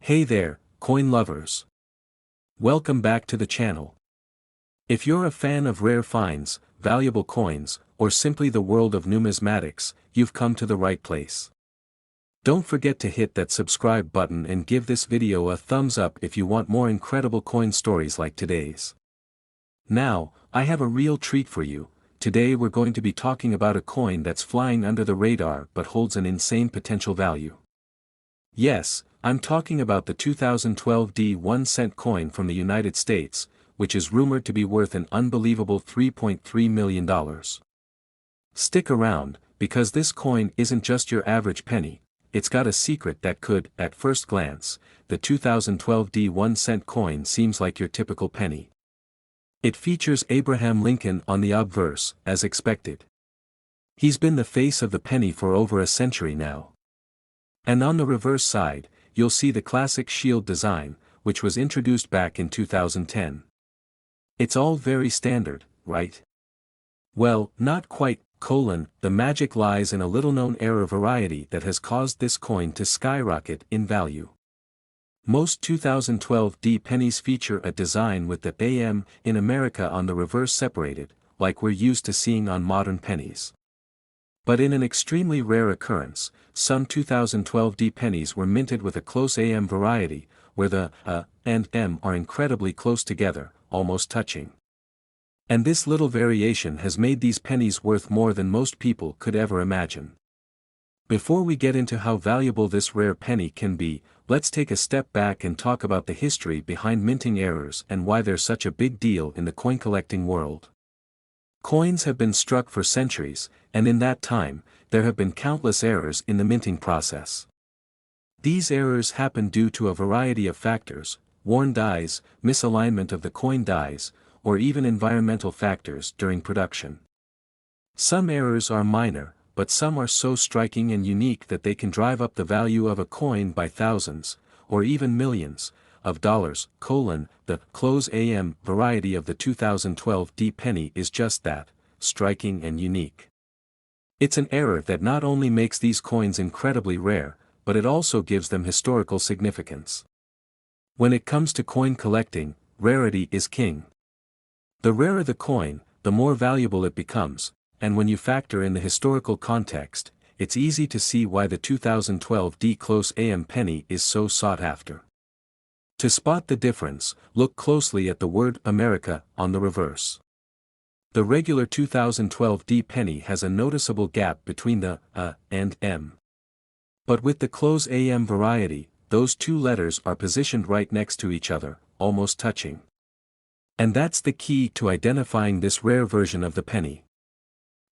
Hey there, coin lovers. Welcome back to the channel. If you're a fan of rare finds, valuable coins, or simply the world of numismatics, you've come to the right place. Don't forget to hit that subscribe button and give this video a thumbs up if you want more incredible coin stories like today's. Now, I have a real treat for you. Today we're going to be talking about a coin that's flying under the radar but holds an insane potential value. Yes, I'm talking about the 2012 1 cent coin from the United States, which is rumored to be worth an unbelievable $3.3 million. Stick around, because this coin isn't just your average penny, it's got a secret that could, at first glance, the 2012 1 cent coin seems like your typical penny. It features Abraham Lincoln on the obverse, as expected. He's been the face of the penny for over a century now. And on the reverse side, you'll see the classic shield design, which was introduced back in 2010. It's all very standard, right? Well, not quite, the magic lies in a little-known error variety that has caused this coin to skyrocket in value. Most 2012 pennies feature a design with the AM in America on the reverse separated, like we're used to seeing on modern pennies. But in an extremely rare occurrence, some 2012 pennies were minted with a close AM variety, where the and M are incredibly close together, almost touching. And this little variation has made these pennies worth more than most people could ever imagine. Before we get into how valuable this rare penny can be, let's take a step back and talk about the history behind minting errors and why they're such a big deal in the coin collecting world. Coins have been struck for centuries, and in that time, there have been countless errors in the minting process. These errors happen due to a variety of factors: worn dies, misalignment of the coin dies, or even environmental factors during production. Some errors are minor, but some are so striking and unique that they can drive up the value of a coin by thousands, or even millions, of dollars. The close AM variety of the 2012 penny is just that, striking and unique. It's an error that not only makes these coins incredibly rare, but it also gives them historical significance. When it comes to coin collecting, rarity is king. The rarer the coin, the more valuable it becomes, and when you factor in the historical context, it's easy to see why the 2012 close AM penny is so sought after. To spot the difference, look closely at the word America on the reverse. The regular 2012 penny has a noticeable gap between the and M. But with the close AM variety, those two letters are positioned right next to each other, almost touching. And that's the key to identifying this rare version of the penny.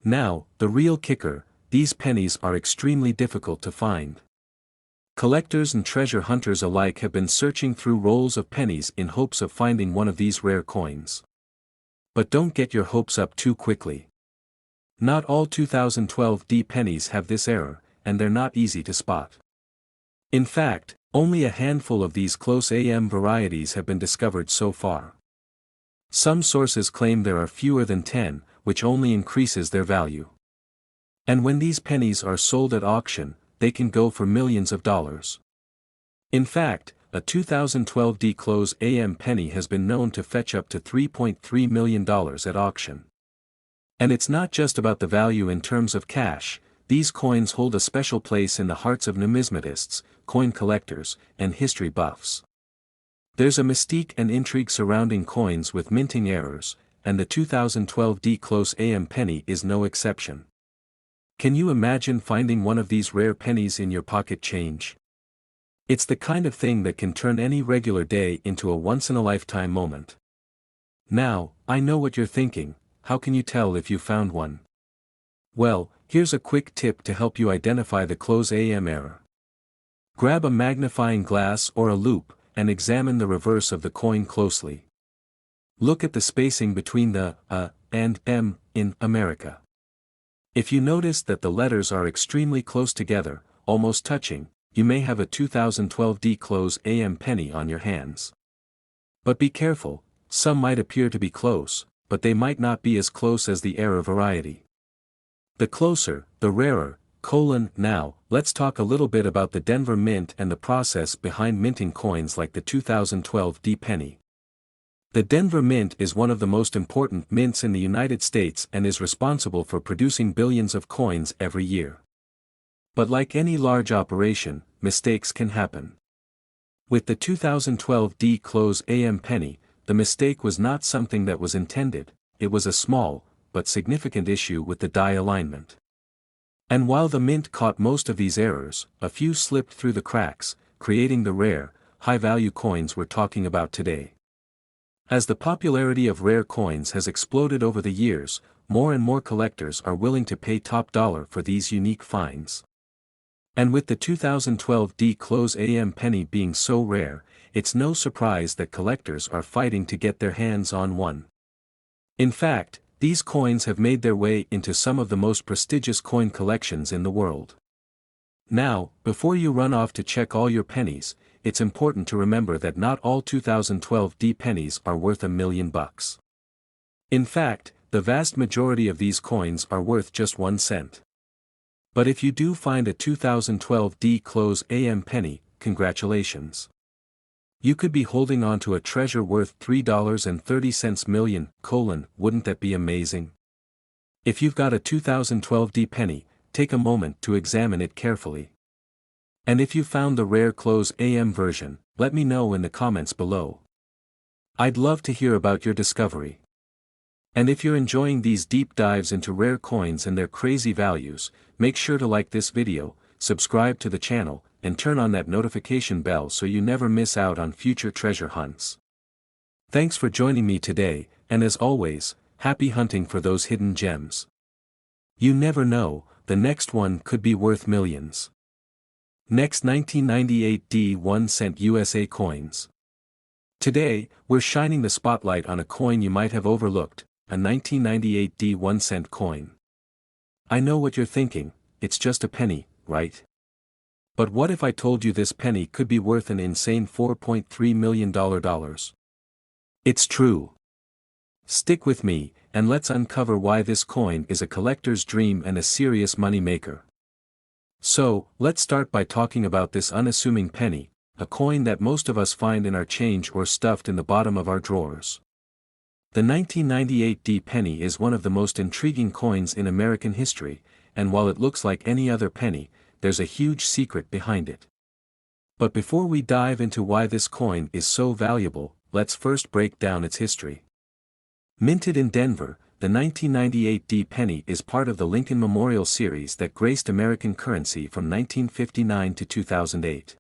Now, the real kicker: these pennies are extremely difficult to find. Collectors and treasure hunters alike have been searching through rolls of pennies in hopes of finding one of these rare coins. But don't get your hopes up too quickly. Not all 2012 pennies have this error, and they're not easy to spot. In fact, only a handful of these close AM varieties have been discovered so far. Some sources claim there are fewer than 10, which only increases their value. And when these pennies are sold at auction, they can go for millions of dollars. In fact, a 2012 close AM penny has been known to fetch up to $3.3 million at auction. And it's not just about the value in terms of cash. These coins hold a special place in the hearts of numismatists, coin collectors, and history buffs. There's a mystique and intrigue surrounding coins with minting errors, and the 2012 close AM penny is no exception. Can you imagine finding one of these rare pennies in your pocket change? It's the kind of thing that can turn any regular day into a once-in-a-lifetime moment. Now, I know what you're thinking: how can you tell if you found one? Well, here's a quick tip to help you identify the close AM error. Grab a magnifying glass or a loupe, and examine the reverse of the coin closely. Look at the spacing between the and M in America. If you notice that the letters are extremely close together, almost touching, you may have a 2012 close AM penny on your hands. But be careful: some might appear to be close, but they might not be as close as the error variety. The closer, the rarer, Now, let's talk a little bit about the Denver Mint and the process behind minting coins like the 2012 D penny. The Denver Mint is one of the most important mints in the United States and is responsible for producing billions of coins every year. But like any large operation, mistakes can happen. With the 2012 D close AM penny, the mistake was not something that was intended, it was a small, but significant issue with the die alignment. And while the mint caught most of these errors, a few slipped through the cracks, creating the rare, high-value coins we're talking about today. As the popularity of rare coins has exploded over the years, more and more collectors are willing to pay top dollar for these unique finds. And with the 2012 D close AM penny being so rare, it's no surprise that collectors are fighting to get their hands on one. In fact, these coins have made their way into some of the most prestigious coin collections in the world. Now, before you run off to check all your pennies, it's important to remember that not all 2012 D pennies are worth $1 million. In fact, the vast majority of these coins are worth just 1 cent. But if you do find a 2012 D close AM penny, congratulations. You could be holding on to a treasure worth $3.30 million, wouldn't that be amazing? If you've got a 2012 D penny, take a moment to examine it carefully. And if you found the rare close AM version, let me know in the comments below. I'd love to hear about your discovery. And if you're enjoying these deep dives into rare coins and their crazy values, make sure to like this video, subscribe to the channel, and turn on that notification bell so you never miss out on future treasure hunts. Thanks for joining me today, and as always, happy hunting for those hidden gems. You never know, the next one could be worth millions. Next, 1998 D 1 cent USA coins. Today, we're shining the spotlight on a coin you might have overlooked, a 1998 D 1 cent coin. I know what you're thinking, it's just a penny, right? But what if I told you this penny could be worth an insane $4.3 million? It's true. Stick with me, and let's uncover why this coin is a collector's dream and a serious money maker. So, let's start by talking about this unassuming penny, a coin that most of us find in our change or stuffed in the bottom of our drawers. The 1998 D penny is one of the most intriguing coins in American history, and while it looks like any other penny, there's a huge secret behind it. But before we dive into why this coin is so valuable, let's first break down its history. Minted in Denver, the 1998 D penny is part of the Lincoln Memorial series that graced American currency from 1959 to 2008.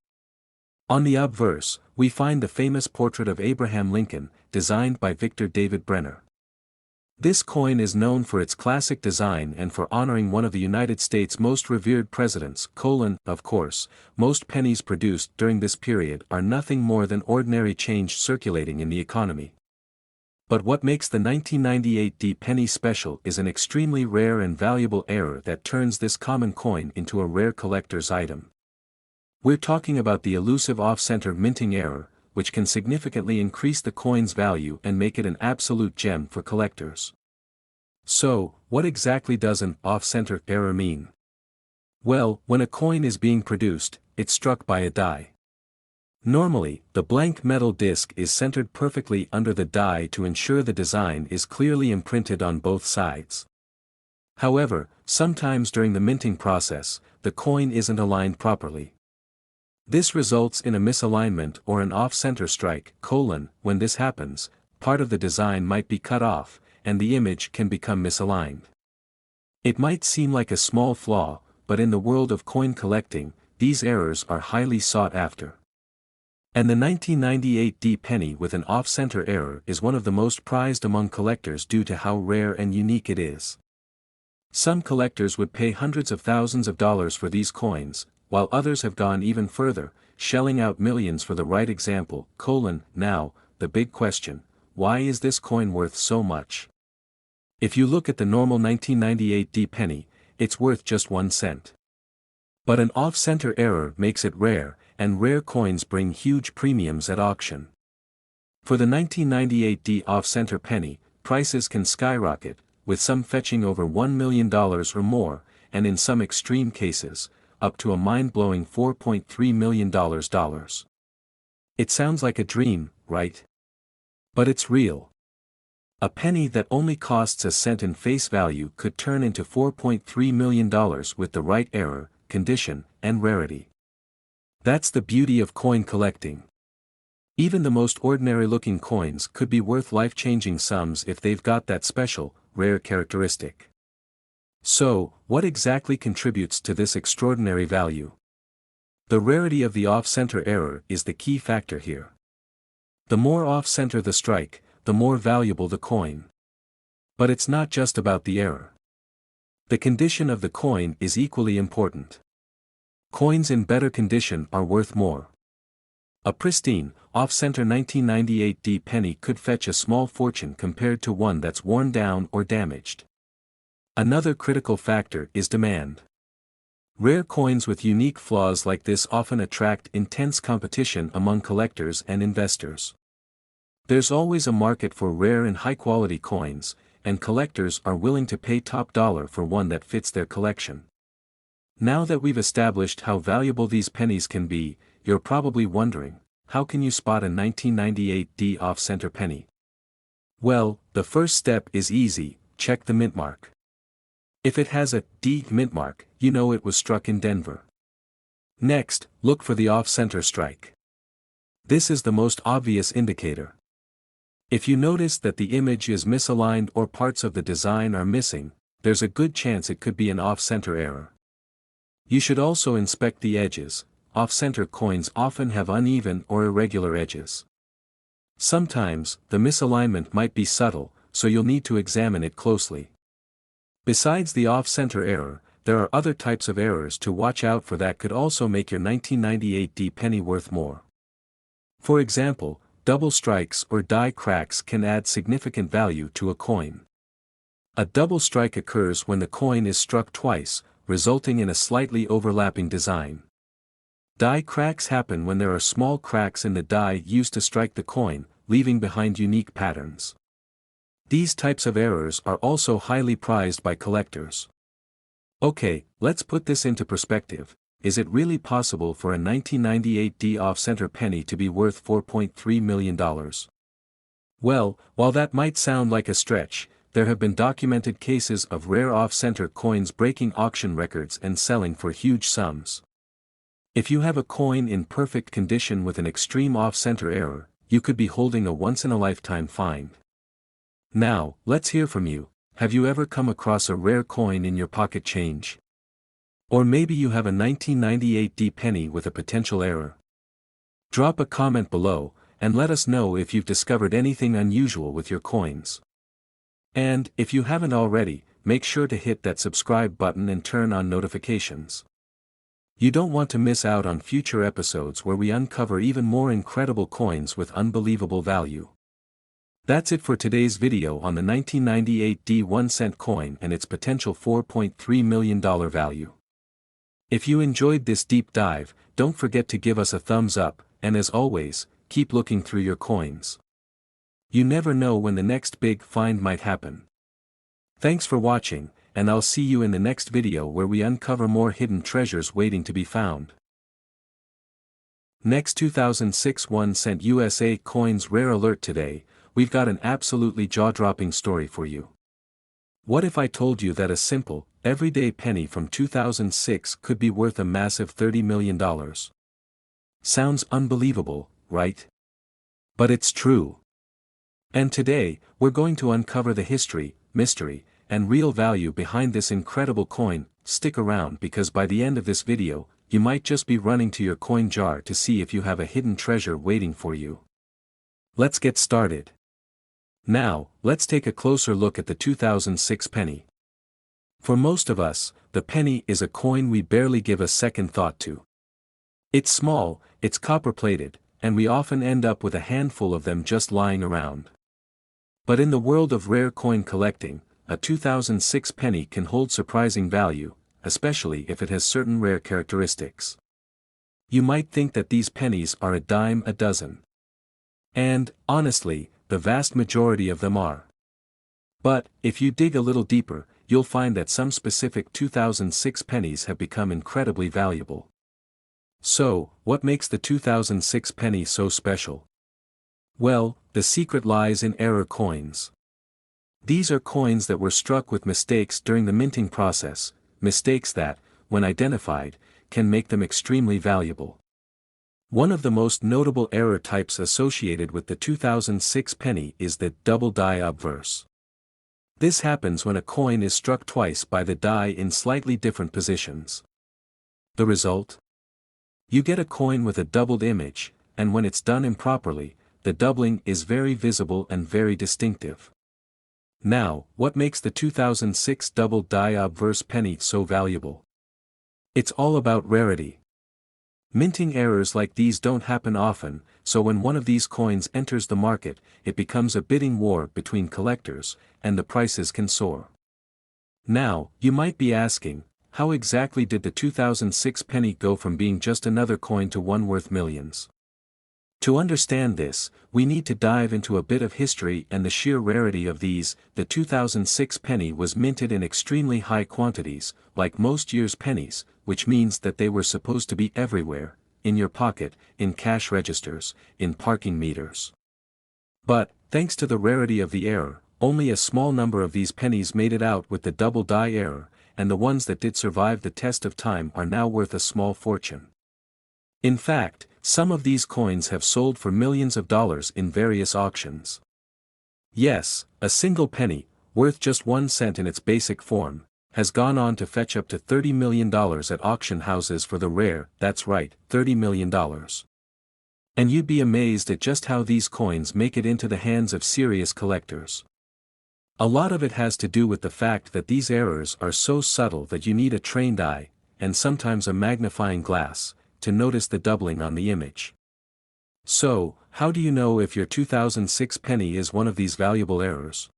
On the obverse, we find the famous portrait of Abraham Lincoln, designed by Victor David Brenner. This coin is known for its classic design and for honoring one of the United States' most revered presidents, of course, most pennies produced during this period are nothing more than ordinary change circulating in the economy. But what makes the 1998 D penny special is an extremely rare and valuable error that turns this common coin into a rare collector's item. We're talking about the elusive off-center minting error, which can significantly increase the coin's value and make it an absolute gem for collectors. So, what exactly does an off-center error mean? Well, when a coin is being produced, it's struck by a die. Normally, the blank metal disc is centered perfectly under the die to ensure the design is clearly imprinted on both sides. However, sometimes during the minting process, the coin isn't aligned properly. This results in a misalignment or an off-center strike, when this happens, part of the design might be cut off, and the image can become misaligned. It might seem like a small flaw, but in the world of coin collecting, these errors are highly sought after. And the 1998 D penny with an off-center error is one of the most prized among collectors due to how rare and unique it is. Some collectors would pay hundreds of thousands of dollars for these coins, while others have gone even further, shelling out millions for the right example, Now, the big question, why is this coin worth so much? If you look at the normal 1998 D penny, it's worth just 1 cent. But an off-center error makes it rare, and rare coins bring huge premiums at auction. For the 1998 D off-center penny, prices can skyrocket, with some fetching over $1 million or more, and in some extreme cases, up to a mind-blowing $4.3 million. It sounds like a dream, right? But it's real. A penny that only costs a cent in face value could turn into $4.3 million with the right error, condition, and rarity. That's the beauty of coin collecting. Even the most ordinary-looking coins could be worth life-changing sums if they've got that special, rare characteristic. So, what exactly contributes to this extraordinary value? The rarity of the off-center error is the key factor here. The more off-center the strike, the more valuable the coin. But it's not just about the error. The condition of the coin is equally important. Coins in better condition are worth more. A pristine, off-center 1998 penny could fetch a small fortune compared to one that's worn down or damaged. Another critical factor is demand. Rare coins with unique flaws like this often attract intense competition among collectors and investors. There's always a market for rare and high-quality coins, and collectors are willing to pay top dollar for one that fits their collection. Now that we've established how valuable these pennies can be, you're probably wondering, how can you spot a 1998 off-center penny? Well, the first step is easy: check the mint mark. If it has a D mint mark, you know it was struck in Denver. Next, look for the off-center strike. This is the most obvious indicator. If you notice that the image is misaligned or parts of the design are missing, there's a good chance it could be an off-center error. You should also inspect the edges. Off-center coins often have uneven or irregular edges. Sometimes, the misalignment might be subtle, so you'll need to examine it closely. Besides the off-center error, there are other types of errors to watch out for that could also make your 1998 penny worth more. For example, double strikes or die cracks can add significant value to a coin. A double strike occurs when the coin is struck twice, resulting in a slightly overlapping design. Die cracks happen when there are small cracks in the die used to strike the coin, leaving behind unique patterns. These types of errors are also highly prized by collectors. Okay, let's put this into perspective. Is it really possible for a 1998 off-center penny to be worth $4.3 million? Well, while that might sound like a stretch, there have been documented cases of rare off-center coins breaking auction records and selling for huge sums. If you have a coin in perfect condition with an extreme off-center error, you could be holding a once-in-a-lifetime find. Now, let's hear from you. Have you ever come across a rare coin in your pocket change? Or maybe you have a 1998 penny with a potential error. Drop a comment below, and let us know if you've discovered anything unusual with your coins. And, if you haven't already, make sure to hit that subscribe button and turn on notifications. You don't want to miss out on future episodes where we uncover even more incredible coins with unbelievable value. That's it for today's video on the 1998 1-cent coin and its potential $4.3 million value. If you enjoyed this deep dive, don't forget to give us a thumbs up, and as always, keep looking through your coins. You never know when the next big find might happen. Thanks for watching, and I'll see you in the next video where we uncover more hidden treasures waiting to be found. Next 2006 1-cent USA coins rare alert. Today, we've got an absolutely jaw-dropping story for you. What if I told you that a simple, everyday penny from 2006 could be worth a massive $30 million? Sounds unbelievable, right? But it's true. And today, we're going to uncover the history, mystery, and real value behind this incredible coin. Stick around because by the end of this video, you might just be running to your coin jar to see if you have a hidden treasure waiting for you. Let's get started. Now, let's take a closer look at the 2006 penny. For most of us, the penny is a coin we barely give a second thought to. It's small, it's copper-plated, and we often end up with a handful of them just lying around. But in the world of rare coin collecting, a 2006 penny can hold surprising value, especially if it has certain rare characteristics. You might think that these pennies are a dime a dozen. And, honestly, the vast majority of them are. But, if you dig a little deeper, you'll find that some specific 2006 pennies have become incredibly valuable. So, what makes the 2006 penny so special? Well, the secret lies in error coins. These are coins that were struck with mistakes during the minting process, mistakes that, when identified, can make them extremely valuable. One of the most notable error types associated with the 2006 penny is the double die obverse. This happens when a coin is struck twice by the die in slightly different positions. The result? You get a coin with a doubled image, and when it's done improperly, the doubling is very visible and very distinctive. Now, what makes the 2006 double die obverse penny so valuable? It's all about rarity. Minting errors like these don't happen often, so when one of these coins enters the market, it becomes a bidding war between collectors, and the prices can soar. Now, you might be asking, how exactly did the 2006 penny go from being just another coin to one worth millions? To understand this, we need to dive into a bit of history and the sheer rarity of these. The 2006 penny was minted in extremely high quantities, like most years' pennies, which means that they were supposed to be everywhere, in your pocket, in cash registers, in parking meters. But, thanks to the rarity of the error, only a small number of these pennies made it out with the double die error, and the ones that did survive the test of time are now worth a small fortune. In fact, some of these coins have sold for millions of dollars in various auctions. Yes, a single penny, worth just 1 cent in its basic form, has gone on to fetch up to $30 million at auction houses for the rare, that's right, $30 million. And you'd be amazed at just how these coins make it into the hands of serious collectors. A lot of it has to do with the fact that these errors are so subtle that you need a trained eye, and sometimes a magnifying glass, to notice the doubling on the image. So, how do you know if your 2006 penny is one of these valuable errors?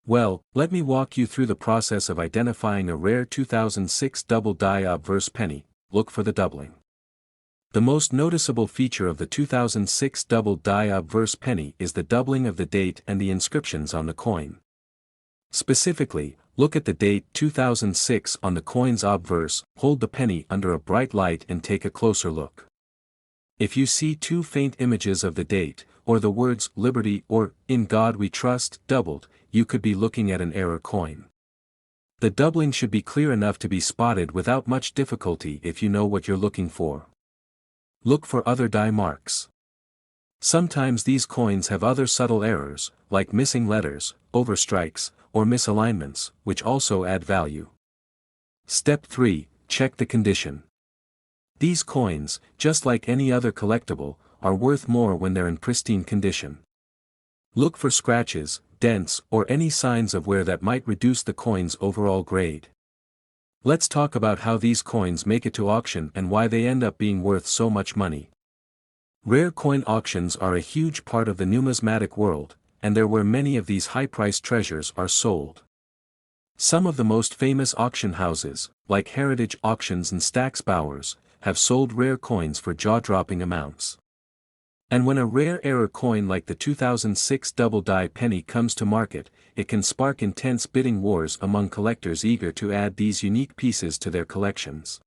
Well, let me walk you through the process of identifying a rare 2006 double die obverse penny. Look for the doubling. The most noticeable feature of the 2006 double die obverse penny is the doubling of the date and the inscriptions on the coin. Specifically, look at the date 2006 on the coin's obverse, hold the penny under a bright light and take a closer look. If you see two faint images of the date, or the words Liberty or In God We Trust doubled, you could be looking at an error coin. The doubling should be clear enough to be spotted without much difficulty if you know what you're looking for. Look for other die marks. Sometimes these coins have other subtle errors, like missing letters, overstrikes, or misalignments, which also add value. Step 3. Check the condition. These coins, just like any other collectible, are worth more when they're in pristine condition. Look for scratches, dents, or any signs of wear that might reduce the coin's overall grade. Let's talk about how these coins make it to auction and why they end up being worth so much money. Rare coin auctions are a huge part of the numismatic world, and they're where many of these high-priced treasures are sold. Some of the most famous auction houses, like Heritage Auctions and Stack's Bowers, have sold rare coins for jaw-dropping amounts. And when a rare error coin like the 2006 double die penny comes to market, it can spark intense bidding wars among collectors eager to add these unique pieces to their collections.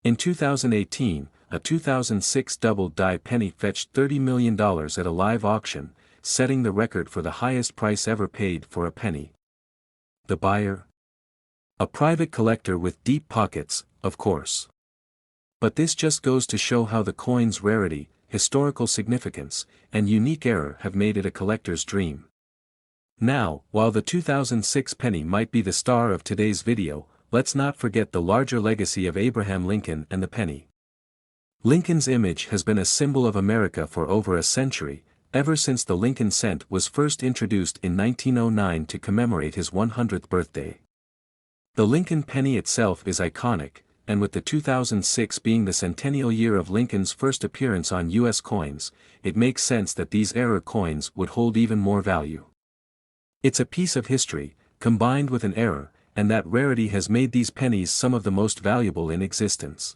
In 2018, a 2006 double die penny fetched $30 million at a live auction, setting the record for the highest price ever paid for a penny. The buyer? A private collector with deep pockets, of course. But this just goes to show how the coin's rarity, historical significance, and unique error have made it a collector's dream. Now, while the 2006 penny might be the star of today's video, let's not forget the larger legacy of Abraham Lincoln and the penny. Lincoln's image has been a symbol of America for over a century, ever since the Lincoln cent was first introduced in 1909 to commemorate his 100th birthday. The Lincoln penny itself is iconic, and with the 2006 being the centennial year of Lincoln's first appearance on U.S. coins, it makes sense that these error coins would hold even more value. It's a piece of history, combined with an error, and that rarity has made these pennies some of the most valuable in existence.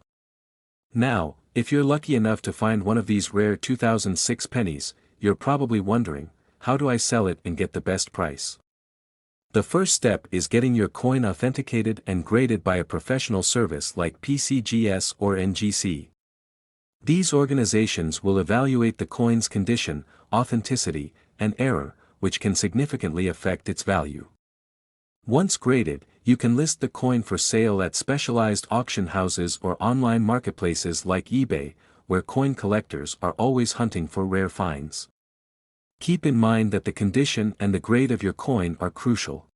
Now, if you're lucky enough to find one of these rare 2006 pennies, you're probably wondering, how do I sell it and get the best price? The first step is getting your coin authenticated and graded by a professional service like PCGS or NGC. These organizations will evaluate the coin's condition, authenticity, and error, which can significantly affect its value. Once graded, you can list the coin for sale at specialized auction houses or online marketplaces like eBay, where coin collectors are always hunting for rare finds. Keep in mind that the condition and the grade of your coin are crucial.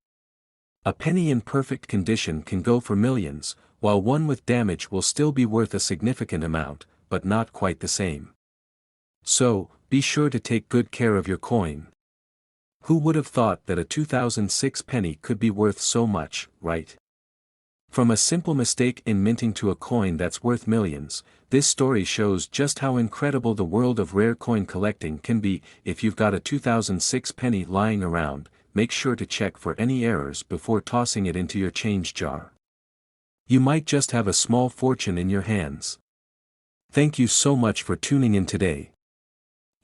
A penny in perfect condition can go for millions, while one with damage will still be worth a significant amount, but not quite the same. So, be sure to take good care of your coin. Who would have thought that a 2006 penny could be worth so much, right? From a simple mistake in minting to a coin that's worth millions, this story shows just how incredible the world of rare coin collecting can be. If you've got a 2006 penny lying around, make sure to check for any errors before tossing it into your change jar. You might just have a small fortune in your hands. Thank you so much for tuning in today.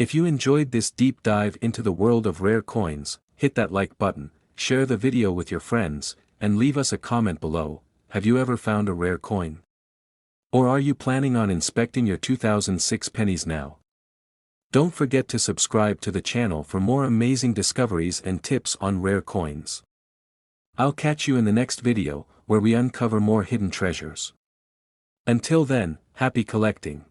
If you enjoyed this deep dive into the world of rare coins, hit that like button, share the video with your friends, and leave us a comment below. Have you ever found a rare coin? Or are you planning on inspecting your 2006 pennies now? Don't forget to subscribe to the channel for more amazing discoveries and tips on rare coins. I'll catch you in the next video, where we uncover more hidden treasures. Until then, happy collecting.